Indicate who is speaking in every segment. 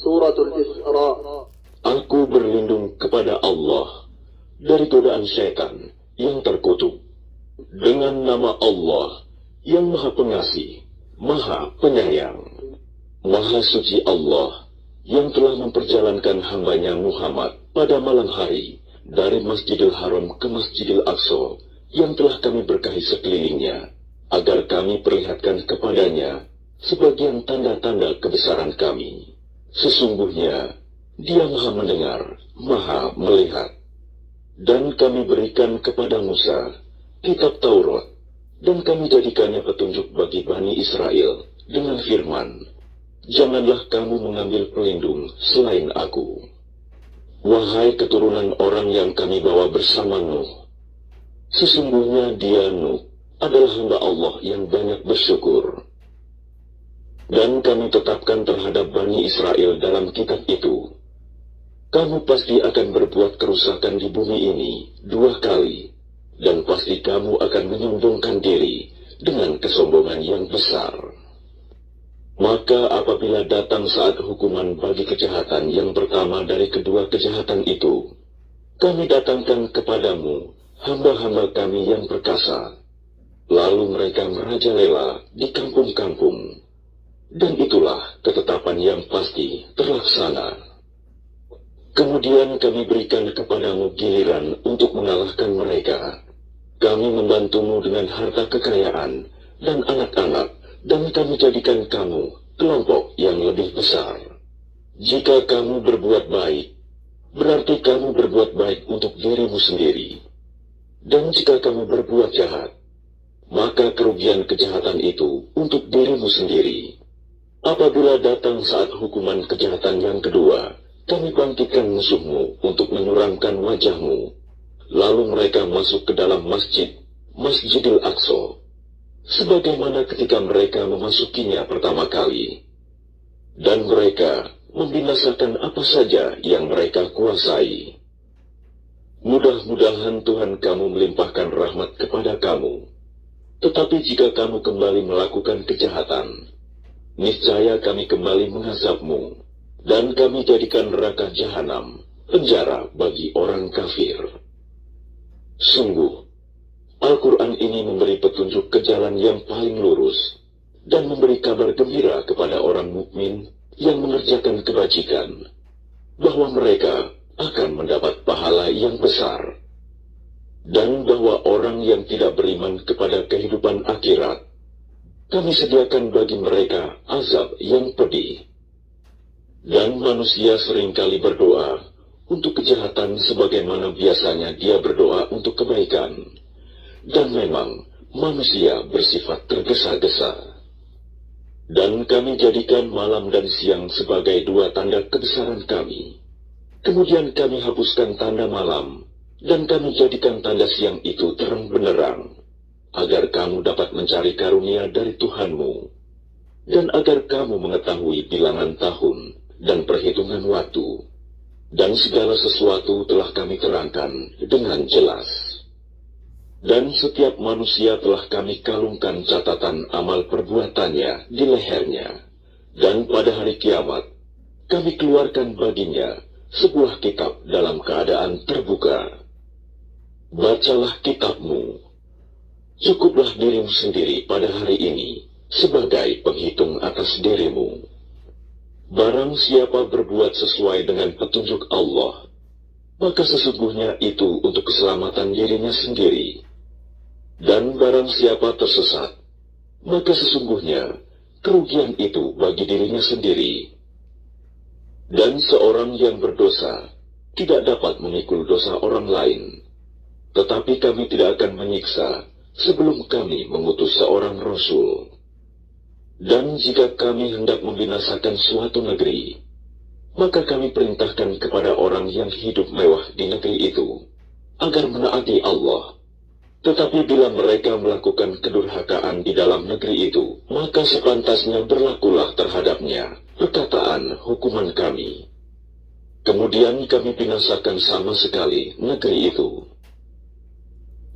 Speaker 1: Suratul Isra.
Speaker 2: Aku berlindung kepada Allah dari godaan syaitan yang terkutuk. Dengan nama Allah yang Maha Pengasih, Maha Penyayang. Maha Suci Allah yang telah memperjalankan hambanya Muhammad pada malam hari dari Masjidil Haram ke Masjidil Aqsa yang telah kami berkahi sekelilingnya, agar kami perlihatkan kepadanya sebagian tanda-tanda kebesaran kami. Sesungguhnya Dia Maha Mendengar, Maha Melihat. Dan kami berikan kepada Musa kitab Taurat, dan kami jadikannya petunjuk bagi Bani Israel dengan firman, janganlah kamu mengambil pelindung selain aku. Wahai keturunan orang yang kami bawa bersama Nuh, sesungguhnya dia Nuh adalah hamba Allah yang banyak bersyukur. Dan kami tetapkan terhadap Bani Israel dalam kitab itu, kamu pasti akan berbuat kerusakan di bumi ini 2 kali, dan pasti kamu akan menyombongkan diri dengan kesombongan yang besar. Maka apabila datang saat hukuman bagi kejahatan yang pertama dari kedua kejahatan itu, kami datangkan kepadamu hamba-hamba kami yang perkasa, lalu mereka merajalela di kampung-kampung, dan itulah ketetapan yang pasti terlaksana. Kemudian kami berikan kepadamu giliran untuk mengalahkan mereka. Kami membantumu dengan harta kekayaan dan anak-anak, dan kami jadikan kamu kelompok yang lebih besar. Jika kamu berbuat baik, berarti kamu berbuat baik untuk dirimu sendiri. Dan jika kamu berbuat jahat, maka kerugian kejahatan itu untuk dirimu sendiri. Apabila datang saat hukuman kejahatan yang kedua, kami bangkitkan musuhmu untuk menyuramkan wajahmu. Lalu mereka masuk ke dalam Masjidil Aqsa, sebagaimana ketika mereka memasukinya pertama kali. Dan mereka membinasakan apa saja yang mereka kuasai. Mudah-mudahan Tuhan kamu melimpahkan rahmat kepada kamu. Tetapi jika kamu kembali melakukan kejahatan, niscaya kami kembali mengazabmu, dan kami jadikan neraka jahanam penjara bagi orang kafir. Sungguh, Al-Quran ini memberi petunjuk ke jalan yang paling lurus, dan memberi kabar gembira kepada orang mukmin yang mengerjakan kebajikan, bahwa mereka akan mendapat pahala yang besar, dan bahwa orang yang tidak beriman kepada kehidupan akhirat, kami sediakan bagi mereka azab yang pedih. Dan manusia seringkali berdoa untuk kejahatan sebagaimana biasanya dia berdoa untuk kebaikan. Dan memang manusia bersifat tergesa-gesa. Dan kami jadikan malam dan siang sebagai 2 tanda kebesaran kami. Kemudian kami hapuskan tanda malam, dan kami jadikan tanda siang itu terang benderang, agar kamu dapat mencari karunia dari Tuhanmu, dan agar kamu mengetahui bilangan tahun dan perhitungan waktu. Dan segala sesuatu telah kami terangkan dengan jelas. Dan setiap manusia telah kami kalungkan catatan amal perbuatannya di lehernya. Dan pada hari kiamat, kami keluarkan baginya sebuah kitab dalam keadaan terbuka. Bacalah kitabmu. Cukuplah dirimu sendiri pada hari ini sebagai penghitung atas dirimu. Barang siapa berbuat sesuai dengan petunjuk Allah, maka sesungguhnya itu untuk keselamatan dirinya sendiri. Dan barang siapa tersesat, maka sesungguhnya kerugian itu bagi dirinya sendiri. Dan seorang yang berdosa tidak dapat memikul dosa orang lain, tetapi kami tidak akan menyiksa sebelum kami mengutus seorang Rasul. Dan jika kami hendak membinasakan suatu negeri, maka kami perintahkan kepada orang yang hidup mewah di negeri itu, agar menaati Allah. Tetapi bila mereka melakukan kedurhakaan di dalam negeri itu, maka sepantasnya berlakulah terhadapnya perkataan hukuman kami. Kemudian kami binasakan sama sekali negeri itu.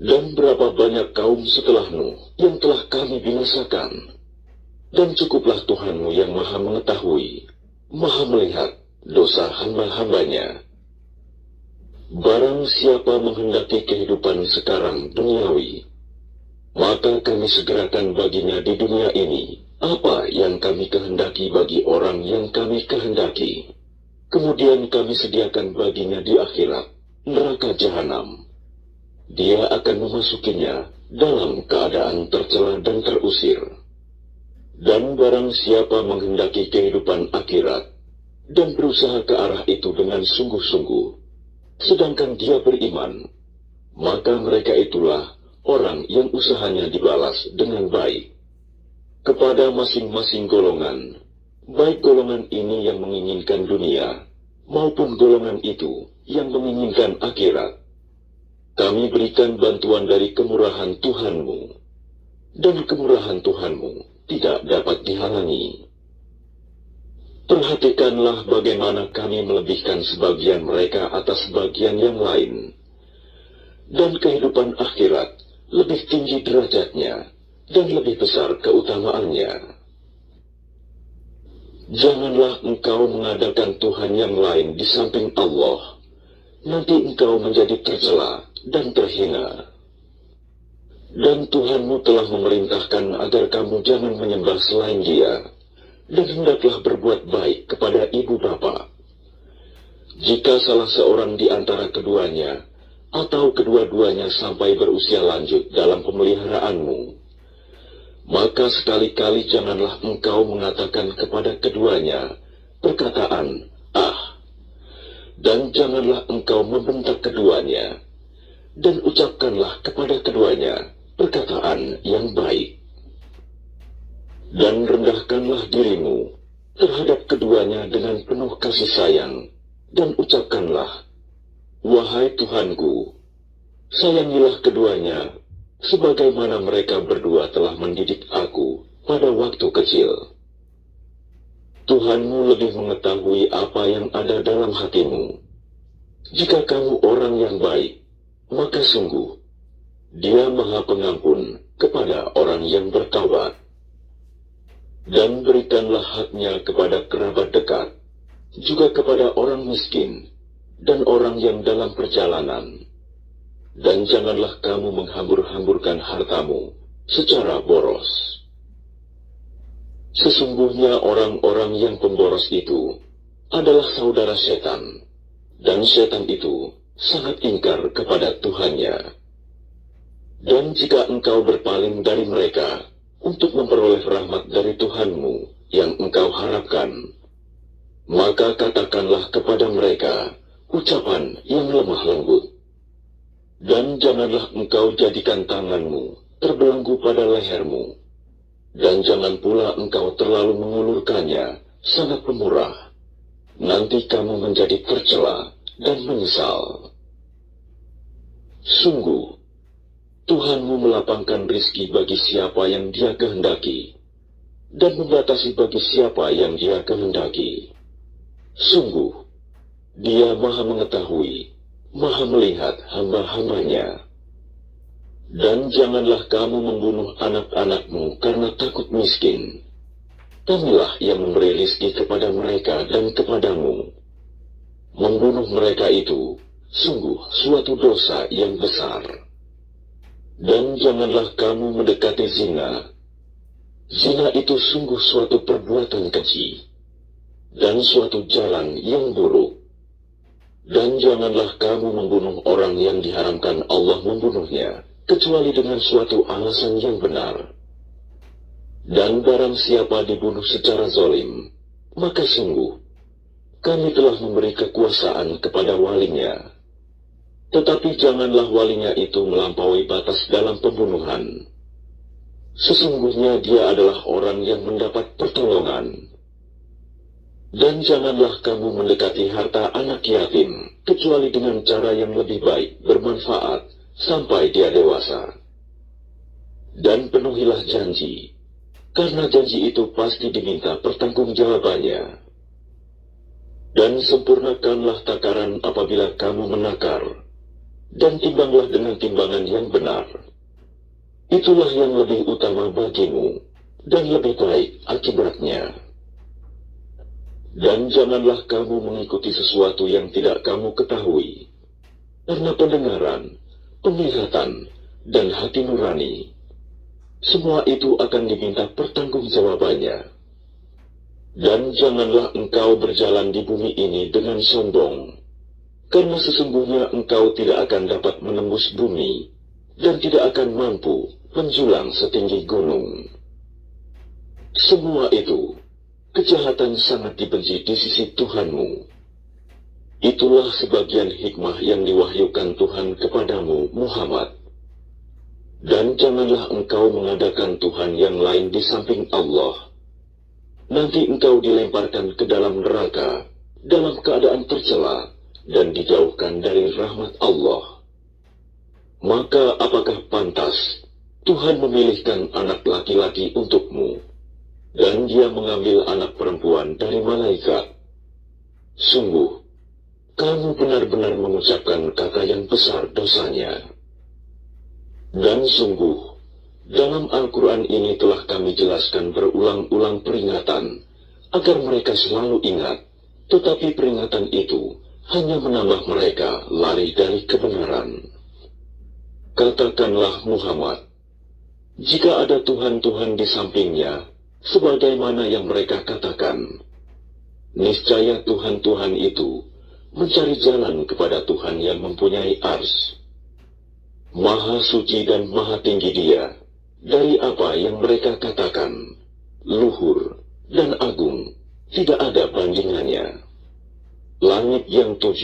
Speaker 2: Dan berapa banyak kaum setelah Nuh yang telah kami binasakan. Dan cukuplah Tuhanmu yang maha mengetahui, Maha melihat dosa hamba-hambanya. Barang siapa menghendaki kehidupan sekarang duniawi, maka kami segerakan baginya di dunia ini apa yang kami kehendaki bagi orang yang kami kehendaki. Kemudian kami sediakan baginya di akhirat neraka jahanam. Dia akan memasukinya dalam keadaan tercela dan terusir. Dan barang siapa menghendaki kehidupan akhirat dan berusaha ke arah itu dengan sungguh-sungguh, sedangkan dia beriman, maka mereka itulah orang yang usahanya dibalas dengan baik. Kepada masing-masing golongan, baik golongan ini yang menginginkan dunia, maupun golongan itu yang menginginkan akhirat, kami berikan bantuan dari kemurahan Tuhanmu, dan kemurahan Tuhanmu tidak dapat dihalangi. Perhatikanlah bagaimana kami melebihkan sebagian mereka atas bagian yang lain, dan kehidupan akhirat lebih tinggi derajatnya dan lebih besar keutamaannya. Janganlah engkau mengadakan Tuhan yang lain di samping Allah, nanti engkau menjadi tercela dan terhina. Dan Tuhanmu telah memerintahkan agar kamu jangan menyembah selain Dia, dan hendaklah berbuat baik kepada ibu bapa. Jika salah seorang di antara keduanya, atau kedua-duanya sampai berusia lanjut dalam pemeliharaanmu, maka sekali-kali janganlah engkau mengatakan kepada keduanya perkataan "ah", dan janganlah engkau membentak keduanya, dan ucapkanlah kepada keduanya perkataan yang baik. Dan rendahkanlah dirimu terhadap keduanya dengan penuh kasih sayang, dan ucapkanlah, "Wahai Tuhanku, sayangilah keduanya, sebagaimana mereka berdua telah mendidik aku pada waktu kecil." Tuhanmu lebih mengetahui apa yang ada dalam hatimu. Jika kamu orang yang baik, maka sungguh Dia Maha Pengampun kepada orang yang bertaubat. Dan berikanlah haknya kepada kerabat dekat, juga kepada orang miskin, dan orang yang dalam perjalanan. Dan janganlah kamu menghambur-hamburkan hartamu secara boros. Sesungguhnya orang-orang yang pemboros itu adalah saudara setan, dan setan itu sangat ingkar kepada Tuhannya. Dan jika engkau berpaling dari mereka untuk memperoleh rahmat dari Tuhanmu yang engkau harapkan, maka katakanlah kepada mereka ucapan yang lemah lembut. Dan janganlah engkau jadikan tanganmu terbelenggu pada lehermu, dan jangan pula engkau terlalu mengulurkannya sangat pemurah. Nanti kamu menjadi tercela dan menyesal. Sungguh, Tuhanmu melapangkan rizki bagi siapa yang Dia kehendaki, dan membatasi bagi siapa yang Dia kehendaki. Sungguh, Dia Maha Mengetahui, Maha Melihat hamba-hambanya. Dan janganlah kamu membunuh anak-anakmu karena takut miskin. Kamilah yang memberi rizki kepada mereka dan kepadamu. Membunuh mereka itu sungguh suatu dosa yang besar. Dan janganlah kamu mendekati zina. Zina itu sungguh suatu perbuatan keji, dan suatu jalan yang buruk. Dan janganlah kamu membunuh orang yang diharamkan Allah membunuhnya, kecuali dengan suatu alasan yang benar. Dan barang siapa dibunuh secara zalim, maka sungguh kami telah memberi kekuasaan kepada walinya. Tetapi janganlah walinya itu melampaui batas dalam pembunuhan. Sesungguhnya dia adalah orang yang mendapat pertolongan. Dan janganlah kamu mendekati harta anak yatim, kecuali dengan cara yang lebih baik, bermanfaat, sampai dia dewasa. Dan penuhilah janji, karena janji itu pasti diminta pertanggungjawabannya. Dan sempurnakanlah takaran apabila kamu menakar, dan timbanglah dengan timbangan yang benar. Itulah yang lebih utama bagimu, dan lebih baik akibatnya. Dan janganlah kamu mengikuti sesuatu yang tidak kamu ketahui, karena pendengaran, penglihatan, dan hati nurani, semua itu akan diminta pertanggungjawabannya. Dan janganlah engkau berjalan di bumi ini dengan sombong, karena sesungguhnya engkau tidak akan dapat menembus bumi, dan tidak akan mampu menjulang setinggi gunung. Semua itu, kejahatan sangat dibenci di sisi Tuhanmu. Itulah sebagian hikmah yang diwahyukan Tuhan kepadamu, Muhammad. Dan janganlah engkau mengadakan Tuhan yang lain di samping Allah. Nanti engkau dilemparkan ke dalam neraka, dalam keadaan tercela, dan dijauhkan dari rahmat Allah. Maka apakah pantas Tuhan memilihkan anak laki-laki untukmu, dan dia mengambil anak perempuan dari malaikat? Sungguh, kamu benar-benar mengucapkan kata yang besar dosanya. Dan sungguh, dalam Al-Quran ini telah kami jelaskan berulang-ulang peringatan, agar mereka selalu ingat, tetapi peringatan itu hanya menambah mereka lari dari kebenaran. Katakanlah Muhammad, jika ada Tuhan-Tuhan di sampingnya, sebagaimana yang mereka katakan, niscaya Tuhan-Tuhan itu mencari jalan kepada Tuhan yang mempunyai ars. Maha suci dan maha tinggi Dia dari apa yang mereka katakan, luhur dan agung, tidak ada bandingannya. Langit yang 7,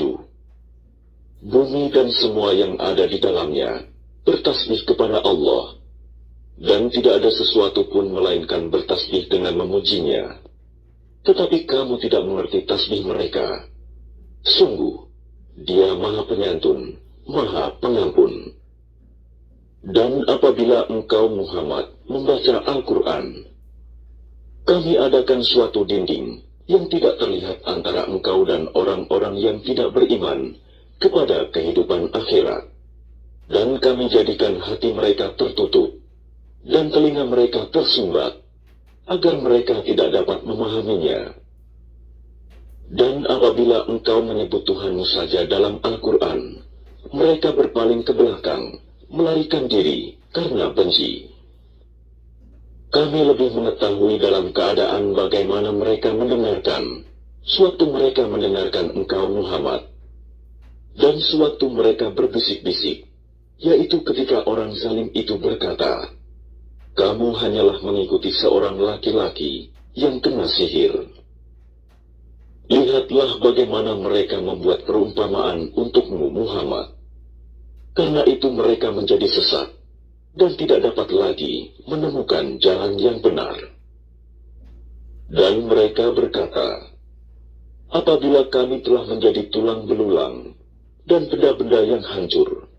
Speaker 2: bumi dan semua yang ada di dalamnya bertasbih kepada Allah, dan tidak ada sesuatu pun melainkan bertasbih dengan memujinya. Tetapi kamu tidak mengerti tasbih mereka. Sungguh, Dia maha penyantun, maha pengampun. Dan apabila engkau Muhammad membaca Al-Quran, kami adakan suatu dinding yang tidak terlihat antara engkau dan orang-orang yang tidak beriman kepada kehidupan akhirat. Dan kami jadikan hati mereka tertutup dan telinga mereka tersumbat, agar mereka tidak dapat memahaminya. Dan apabila engkau menyebut Tuhanmu saja dalam Al-Quran, mereka berpaling ke belakang, melarikan diri karena benci. Kami lebih mengetahui dalam keadaan bagaimana mereka mendengarkan, sewaktu mereka mendengarkan engkau Muhammad, dan sewaktu mereka berbisik-bisik, yaitu ketika orang zalim itu berkata, kamu hanyalah mengikuti seorang laki-laki yang kena sihir. Lihatlah bagaimana mereka membuat perumpamaan untukmu Muhammad. Karena itu mereka menjadi sesat, dan tidak dapat lagi menemukan jalan yang benar. Dan mereka berkata, apabila kami telah menjadi tulang belulang, dan benda-benda yang hancur,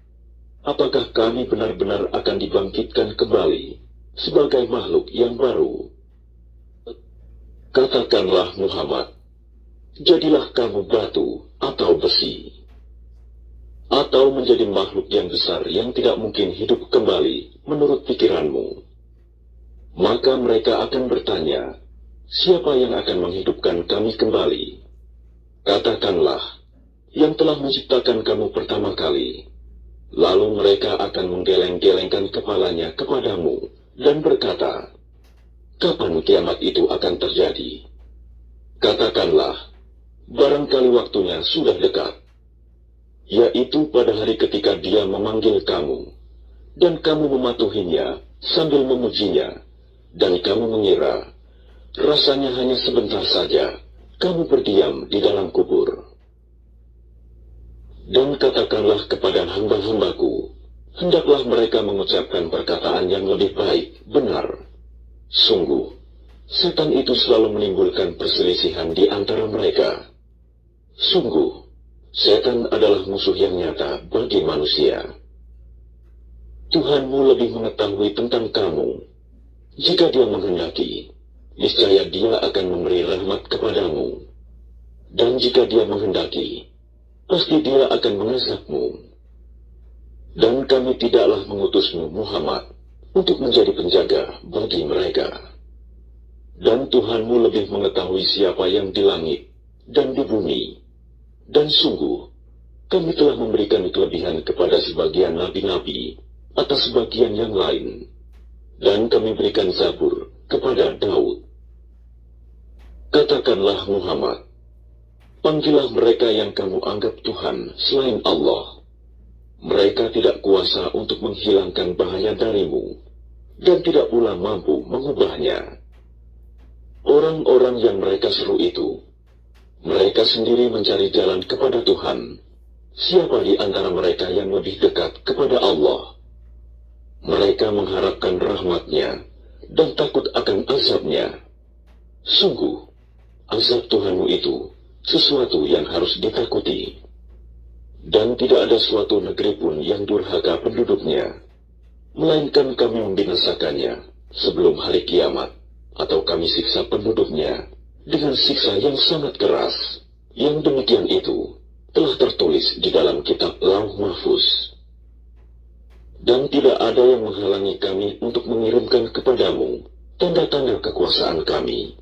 Speaker 2: apakah kami benar-benar akan dibangkitkan kembali, sebagai makhluk yang baru? Katakanlah Muhammad, jadilah kamu batu atau besi, atau menjadi makhluk yang besar yang tidak mungkin hidup kembali menurut pikiranmu. Maka mereka akan bertanya, siapa yang akan menghidupkan kami kembali? Katakanlah, yang telah menciptakan kamu pertama kali. Lalu mereka akan menggeleng-gelengkan kepalanya kepadamu dan berkata, kapan kiamat itu akan terjadi? Katakanlah, barangkali waktunya sudah dekat, yaitu pada hari ketika Dia memanggil kamu, dan kamu mematuhinya sambil memujinya, dan kamu mengira, rasanya hanya sebentar saja, kamu berdiam di dalam kubur. Dan katakanlah kepada hamba-hambaku, hendaklah mereka mengucapkan perkataan yang lebih baik, benar. Sungguh, setan itu selalu menimbulkan perselisihan di antara mereka. Sungguh, setan adalah musuh yang nyata bagi manusia. Tuhanmu lebih mengetahui tentang kamu. Jika Dia menghendaki, niscaya Dia akan memberi rahmat kepadamu. Dan jika Dia menghendaki, pasti Dia akan mengazabmu. Dan kami tidaklah mengutusmu Muhammad untuk menjadi penjaga bagi mereka. Dan Tuhanmu lebih mengetahui siapa yang di langit dan di bumi. Dan sungguh, kami telah memberikan kelebihan kepada sebagian nabi-nabi atas sebagian yang lain. Dan kami berikan Zabur kepada Daud. Katakanlah Muhammad, panggillah mereka yang kamu anggap Tuhan selain Allah. Mereka tidak kuasa untuk menghilangkan bahaya darimu, dan tidak pula mampu mengubahnya. Orang-orang yang mereka seru itu, mereka sendiri mencari jalan kepada Tuhan. Siapa di antara mereka yang lebih dekat kepada Allah? Mereka mengharapkan rahmat-Nya dan takut akan azab-Nya. Sungguh, azab Tuhanmu itu sesuatu yang harus ditakuti. Dan tidak ada suatu negeri pun yang durhaka penduduknya, melainkan kami membinasakannya sebelum hari kiamat, atau kami siksa penduduknya dengan siksa yang sangat keras. Yang demikian itu telah tertulis di dalam kitab Lauh Mahfuz. Dan tidak ada yang menghalangi kami untuk mengirimkan kepadamu tanda-tanda kekuasaan kami,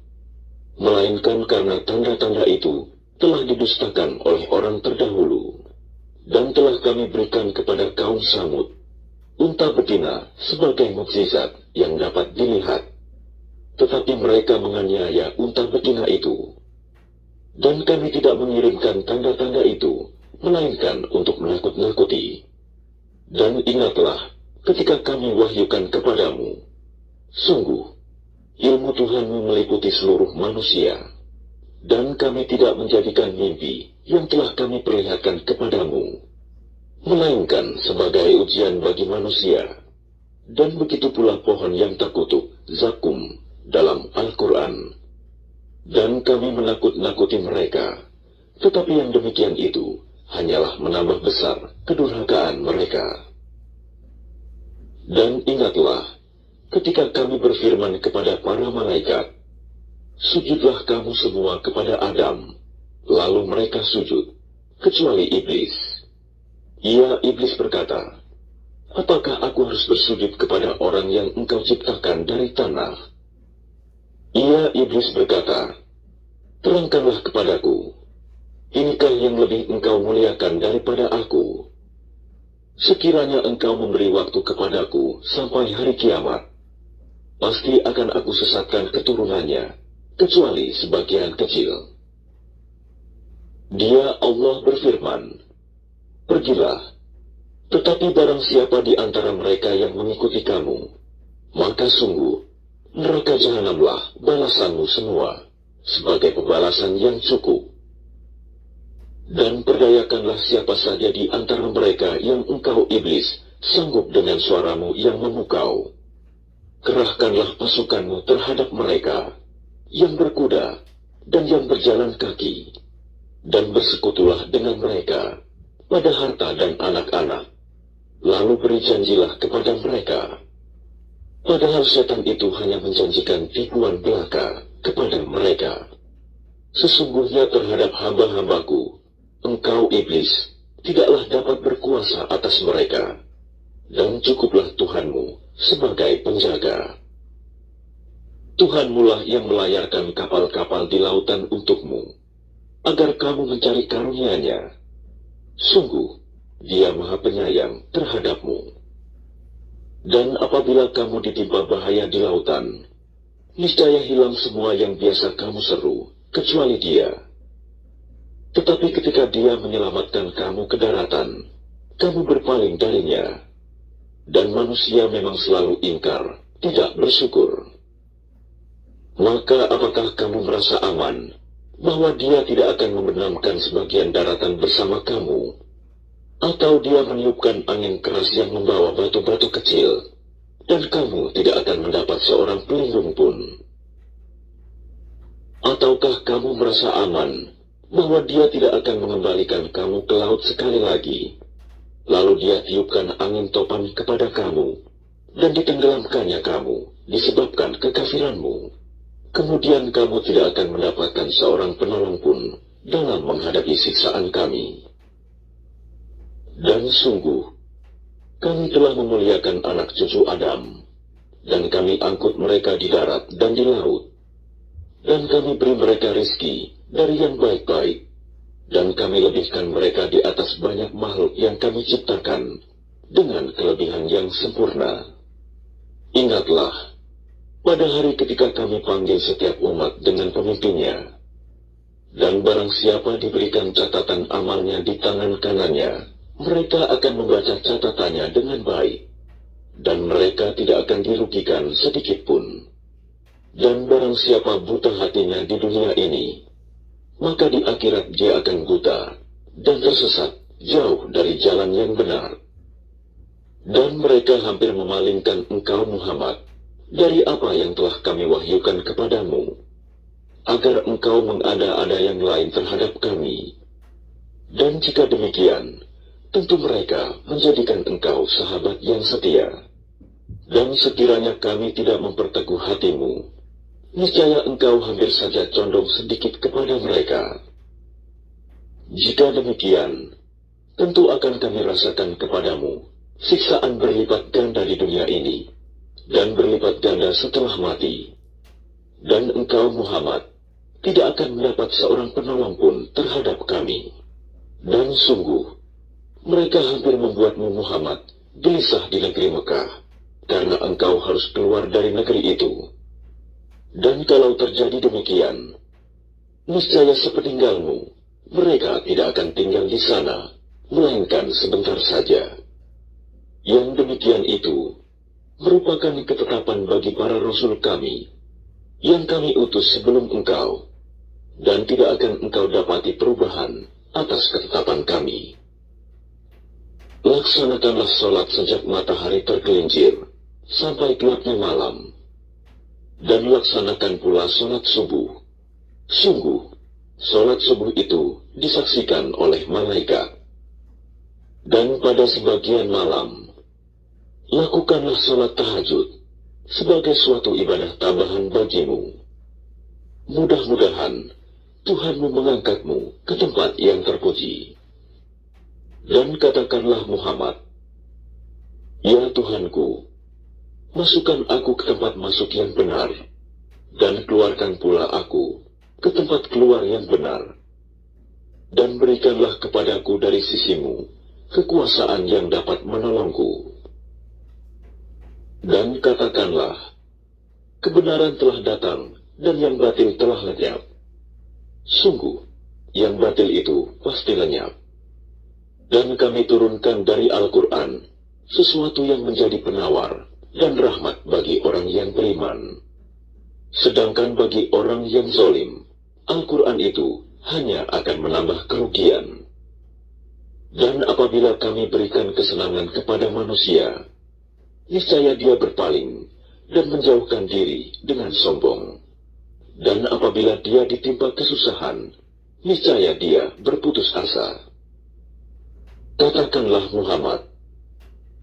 Speaker 2: melainkan karena tanda-tanda itu telah didustakan oleh orang terdahulu. Dan telah kami berikan kepada kaum Samud unta betina sebagai mukjizat yang dapat dilihat. Tetapi mereka menganiaya unta betina itu. Dan kami tidak mengirimkan tanda-tanda itu, melainkan untuk menakut-nakuti. Dan ingatlah ketika kami wahyukan kepadamu, sungguh, ilmu Tuhanmu meliputi seluruh manusia. Dan kami tidak menjadikan mimpi yang telah kami perlihatkan kepadamu, melainkan sebagai ujian bagi manusia. Dan begitu pula pohon yang tak kutuk, zakum, dalam Al-Quran. Dan kami menakut-nakuti mereka, tetapi yang demikian itu hanyalah menambah besar kedurhakaan mereka. Dan ingatlah, ketika kami berfirman kepada para malaikat, sujudlah kamu semua kepada Adam. Lalu mereka sujud, kecuali iblis. Iblis berkata, apakah aku harus bersujud kepada orang yang engkau ciptakan dari tanah? Iblis berkata, terangkanlah kepadaku, inikah yang lebih engkau muliakan daripada aku? Sekiranya engkau memberi waktu kepadaku sampai hari kiamat, pasti akan aku sesatkan keturunannya, kecuali sebagian kecil. Dia Allah berfirman, pergilah, tetapi barang siapa di antara mereka yang mengikuti kamu, maka sungguh, neraka jahanamlah balasanmu semua, sebagai pembalasan yang cukup. Dan perdayakanlah siapa saja di antara mereka yang engkau iblis sanggup dengan suaramu yang memukau. Kerahkanlah pasukanmu terhadap mereka, yang berkuda dan yang berjalan kaki, dan bersekutulah dengan mereka pada harta dan anak-anak, lalu beri janjilah kepada mereka. Padahal setan itu hanya menjanjikan tipuan belaka kepada mereka. Sesungguhnya terhadap hamba-hambaku, engkau iblis tidaklah dapat berkuasa atas mereka, dan cukuplah Tuhanmu sebagai penjaga. Tuhanmu lah yang melayarkan kapal-kapal di lautan untukmu, agar kamu mencari karunia-Nya. Sungguh, Dia Maha Penyayang terhadapmu. Dan apabila kamu ditimpa bahaya di lautan, niscaya hilang semua yang biasa kamu seru, kecuali Dia. Tetapi ketika Dia menyelamatkan kamu ke daratan, kamu berpaling darinya. Dan manusia memang selalu ingkar, tidak bersyukur. Maka apakah kamu merasa aman bahwa Dia tidak akan membenamkan sebagian daratan bersama kamu? Atau Dia meniupkan angin keras yang membawa batu-batu kecil, dan kamu tidak akan mendapat seorang pelindung pun? Ataukah kamu merasa aman bahwa Dia tidak akan mengembalikan kamu ke laut sekali lagi, lalu Dia tiupkan angin topan kepada kamu, dan ditenggelamkannya kamu disebabkan kekafiranmu? Kemudian kamu tidak akan mendapatkan seorang penolong pun dalam menghadapi siksaan kami. Dan sungguh, kami telah memuliakan anak cucu Adam, dan kami angkut mereka di darat dan di laut, dan kami beri mereka rizki dari yang baik-baik, dan kami lebihkan mereka di atas banyak makhluk yang kami ciptakan dengan kelebihan yang sempurna. Ingatlah, pada hari ketika kami panggil setiap umat dengan pemimpinnya, dan barang siapa diberikan catatan amalnya di tangan kanannya, mereka akan membaca catatannya dengan baik, dan mereka tidak akan dirugikan sedikit pun. Dan barang siapa buta hatinya di dunia ini, maka di akhirat dia akan buta dan tersesat jauh dari jalan yang benar. Dan mereka hampir memalingkan engkau Muhammad dari apa yang telah kami wahyukan kepadamu, agar engkau mengada-ada yang lain terhadap kami. Dan jika demikian, tentu mereka menjadikan engkau sahabat yang setia. Dan sekiranya kami tidak memperteguh hatimu, niscaya engkau hampir saja condong sedikit kepada mereka. Jika demikian, tentu akan kami rasakan kepadamu siksaan berlipat ganda di dunia ini, dan berlipat ganda setelah mati. Dan engkau Muhammad tidak akan mendapat seorang penolong pun terhadap kami. Dan sungguh, mereka hampir membuatmu Muhammad gelisah di negeri Mekah, karena engkau harus keluar dari negeri itu. Dan kalau terjadi demikian, niscaya sepeninggalmu, mereka tidak akan tinggal di sana, melainkan sebentar saja. Yang demikian itu merupakan ketetapan bagi para rasul kami, yang kami utus sebelum engkau, dan tidak akan engkau dapati perubahan atas ketetapan kami. Laksanakanlah sholat sejak matahari tergelincir sampai gelapnya malam, dan laksanakan pula sholat subuh. Sungguh, sholat subuh itu disaksikan oleh malaikat. Dan pada sebagian malam, lakukanlah sholat tahajud sebagai suatu ibadah tambahan bagimu. Mudah-mudahan Tuhanmu mengangkatmu ke tempat yang terpuji. Dan katakanlah Muhammad, ya Tuhanku, masukkan aku ke tempat masuk yang benar, dan keluarkan pula aku ke tempat keluar yang benar. Dan berikanlah kepadaku dari sisimu kekuasaan yang dapat menolongku. Dan katakanlah, kebenaran telah datang dan yang batil telah lenyap. Sungguh, yang batil itu pasti lenyap. Dan kami turunkan dari Al-Quran sesuatu yang menjadi penawar dan rahmat bagi orang yang beriman. Sedangkan bagi orang yang zalim, Al-Quran itu hanya akan menambah kerugian. Dan apabila kami berikan kesenangan kepada manusia, niscaya dia berpaling dan menjauhkan diri dengan sombong. Dan apabila dia ditimpa kesusahan, niscaya dia berputus asa. Katakanlah Muhammad,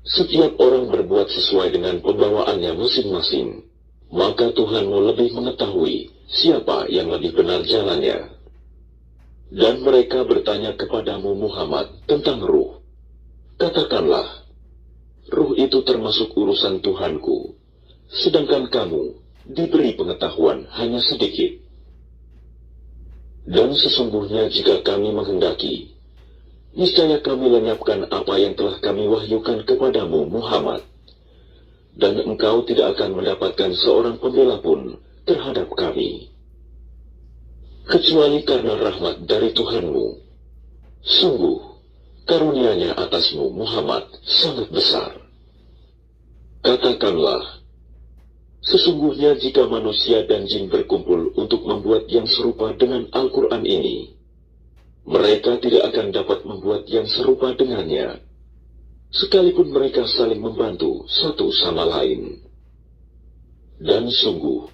Speaker 2: setiap orang berbuat sesuai dengan pembawaannya masing-masing, maka Tuhanmu lebih mengetahui siapa yang lebih benar jalannya. Dan mereka bertanya kepadamu Muhammad tentang ruh. Katakanlah, ruh itu termasuk urusan Tuhanku, sedangkan kamu diberi pengetahuan hanya sedikit. Dan sesungguhnya jika kami menghendaki, niscaya kami lenyapkan apa yang telah kami wahyukan kepadamu Muhammad, dan engkau tidak akan mendapatkan seorang pembela pun terhadap kami, kecuali karena rahmat dari Tuhanmu. Sungguh, karunia-Nya atasmu Muhammad sangat besar. Katakanlah, sesungguhnya jika manusia dan jin berkumpul untuk membuat yang serupa dengan Al-Quran ini, mereka tidak akan dapat membuat yang serupa dengannya, sekalipun mereka saling membantu satu sama lain. Dan sungguh,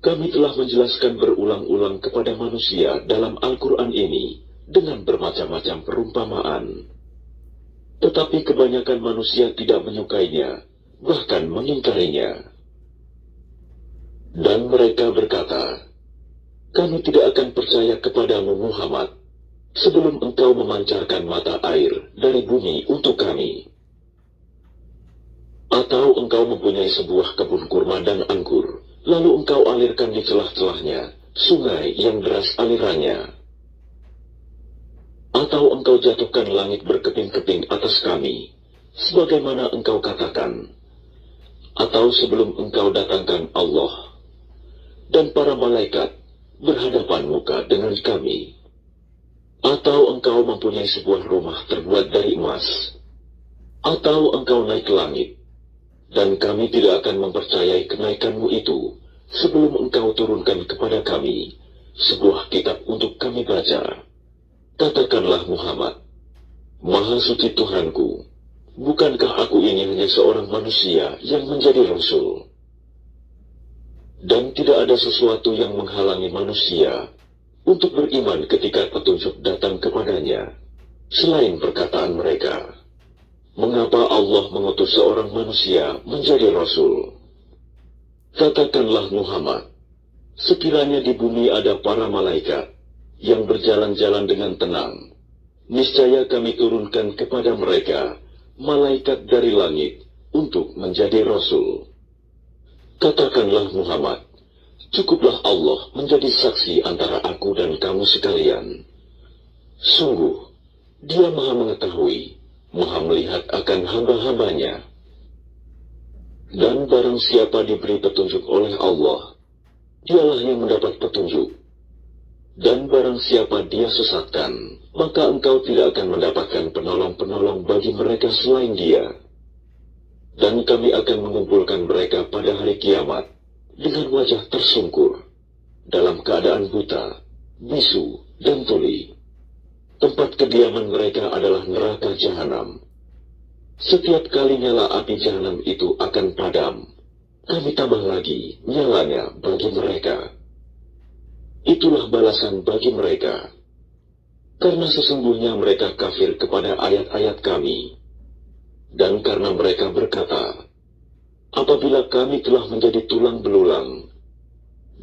Speaker 2: kami telah menjelaskan berulang-ulang kepada manusia dalam Al-Quran ini dengan bermacam-macam perumpamaan. Tetapi kebanyakan manusia tidak menyukainya, bahkan mengingkarinya. Dan mereka berkata, kami tidak akan percaya kepadamu Muhammad sebelum engkau memancarkan mata air dari bumi untuk kami, atau engkau mempunyai sebuah kebun kurma dan anggur lalu engkau alirkan di celah-celahnya sungai yang deras alirannya. Atau engkau jatuhkan langit berkeping-keping atas kami, sebagaimana engkau katakan. Atau sebelum engkau datangkan Allah dan para malaikat berhadapan muka dengan kami. Atau engkau mempunyai sebuah rumah terbuat dari emas. Atau engkau naik ke langit, dan kami tidak akan mempercayai kenaikanmu itu sebelum engkau turunkan kepada kami sebuah kitab untuk kami baca. Katakanlah Muhammad, Maha Suci Tuhanku, bukankah aku ini hanya seorang manusia yang menjadi rasul? Dan tidak ada sesuatu yang menghalangi manusia untuk beriman ketika petunjuk datang kepadanya, selain perkataan mereka. Mengapa Allah mengutus seorang manusia menjadi rasul? Katakanlah Muhammad, sekiranya di bumi ada para malaikat yang berjalan-jalan dengan tenang, niscaya kami turunkan kepada mereka malaikat dari langit untuk menjadi rasul. Katakanlah Muhammad, cukuplah Allah menjadi saksi antara aku dan kamu sekalian. Sungguh, Dia Maha mengetahui, Maha melihat akan hamba-hambanya. Dan barang siapa diberi petunjuk oleh Allah, dialah yang mendapat petunjuk. Dan barang siapa Dia sesatkan, maka engkau tidak akan mendapatkan penolong-penolong bagi mereka selain Dia. Dan kami akan mengumpulkan mereka pada hari kiamat dengan wajah tersungkur, dalam keadaan buta, bisu, dan tuli. Tempat kediaman mereka adalah neraka jahanam. Setiap kali nyala api jahanam itu akan padam, kami tambah lagi nyalanya bagi mereka. Itulah balasan bagi mereka, karena sesungguhnya mereka kafir kepada ayat-ayat kami, dan karena mereka berkata, apabila kami telah menjadi tulang belulang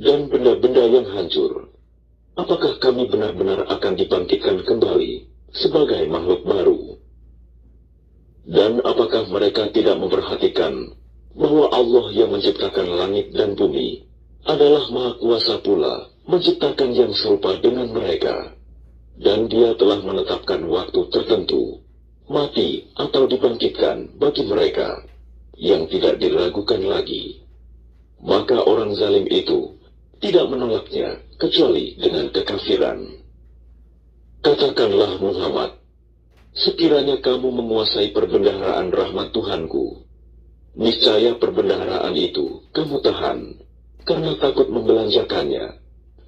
Speaker 2: dan benda-benda yang hancur, apakah kami benar-benar akan dibangkitkan kembali sebagai makhluk baru? Dan apakah mereka tidak memperhatikan bahwa Allah yang menciptakan langit dan bumi adalah Maha Kuasa pula menciptakan yang serupa dengan mereka, dan Dia telah menetapkan waktu tertentu, mati atau dibangkitkan bagi mereka yang tidak diragukan lagi. Maka orang zalim itu tidak menolaknya kecuali dengan kekafiran. Katakanlah Muhammad, sekiranya kamu menguasai perbendaharaan rahmat Tuhanku, niscaya perbendaharaan itu kamu tahan karena takut membelanjakannya,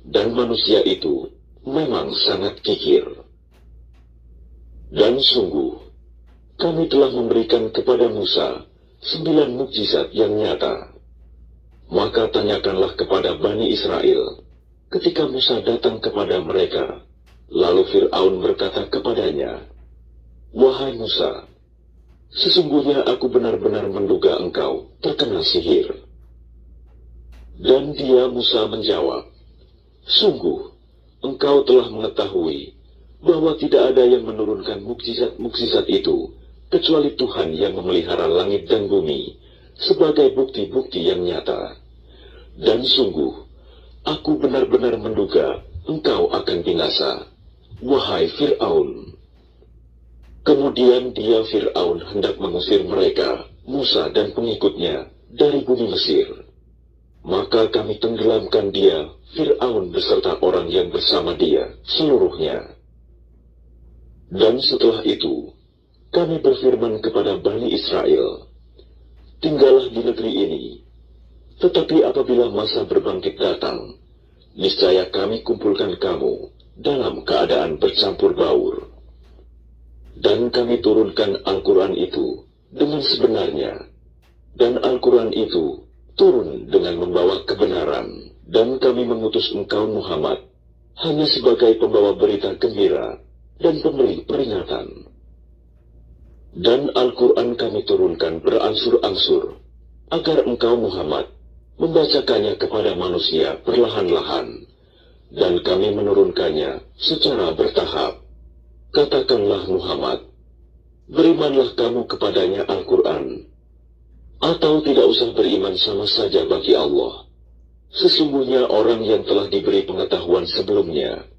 Speaker 2: dan manusia itu memang sangat kikir. Dan sungguh, kami telah memberikan kepada Musa 9 mukjizat yang nyata. Maka tanyakanlah kepada Bani Israel, ketika Musa datang kepada mereka, lalu Fir'aun berkata kepadanya, wahai Musa, sesungguhnya aku benar-benar menduga engkau terkena sihir. Dan dia Musa menjawab, sungguh, engkau telah mengetahui bahwa tidak ada yang menurunkan mukjizat-mukjizat itu, kecuali Tuhan yang memelihara langit dan bumi, sebagai bukti-bukti yang nyata. Dan sungguh, aku benar-benar menduga engkau akan binasa, wahai Fir'aun. Kemudian dia Fir'aun hendak mengusir mereka, Musa dan pengikutnya, dari bumi Mesir. Maka kami tenggelamkan dia, Fir'aun beserta orang yang bersama dia, seluruhnya. Dan setelah itu, kami berfirman kepada Bani Israel, tinggallah di negeri ini, tetapi apabila masa berbangkit datang, niscaya kami kumpulkan kamu dalam keadaan bercampur baur. Dan kami turunkan Al-Quran itu dengan sebenarnya, dan Al-Quran itu turun dengan membawa kebenaran, dan kami mengutus engkau Muhammad hanya sebagai pembawa berita gembira dan pemberi peringatan. Dan Al-Quran kami turunkan berangsur-angsur, agar engkau Muhammad membacakannya kepada manusia perlahan-lahan, dan kami menurunkannya secara bertahap. Katakanlah Muhammad, berimanlah kamu kepadanya Al-Quran, atau tidak usah beriman sama saja bagi Allah. Sesungguhnya orang yang telah diberi pengetahuan sebelumnya,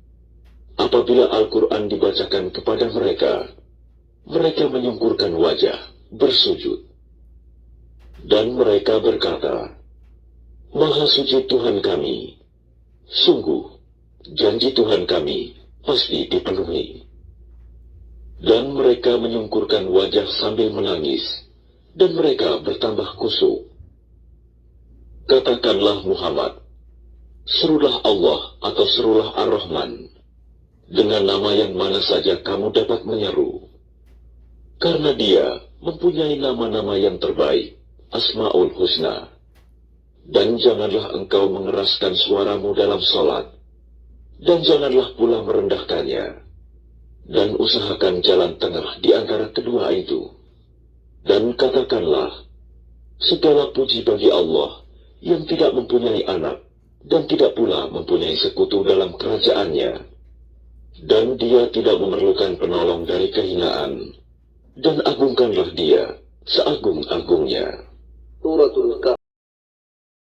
Speaker 2: apabila Al-Quran dibacakan kepada mereka, mereka menyungkurkan wajah, bersujud. Dan mereka berkata, Maha suci Tuhan kami, sungguh, janji Tuhan kami pasti dipenuhi. Dan mereka menyungkurkan wajah sambil menangis, dan mereka bertambah khusyuk. Katakanlah Muhammad, serulah Allah atau serulah Ar-Rahman, dengan nama yang mana saja kamu dapat menyeru. Karena dia mempunyai nama-nama yang terbaik, Asma'ul Husna. Dan janganlah engkau mengeraskan suaramu dalam sholat, dan janganlah pula merendahkannya. Dan usahakan jalan tengah di antara kedua itu. Dan katakanlah, segala puji bagi Allah yang tidak mempunyai anak, dan tidak pula mempunyai sekutu dalam kerajaannya. Dan dia tidak memerlukan penolong dari kehinaan. Dan agungkanlah dia seagung-agungnya. Suratul Kahf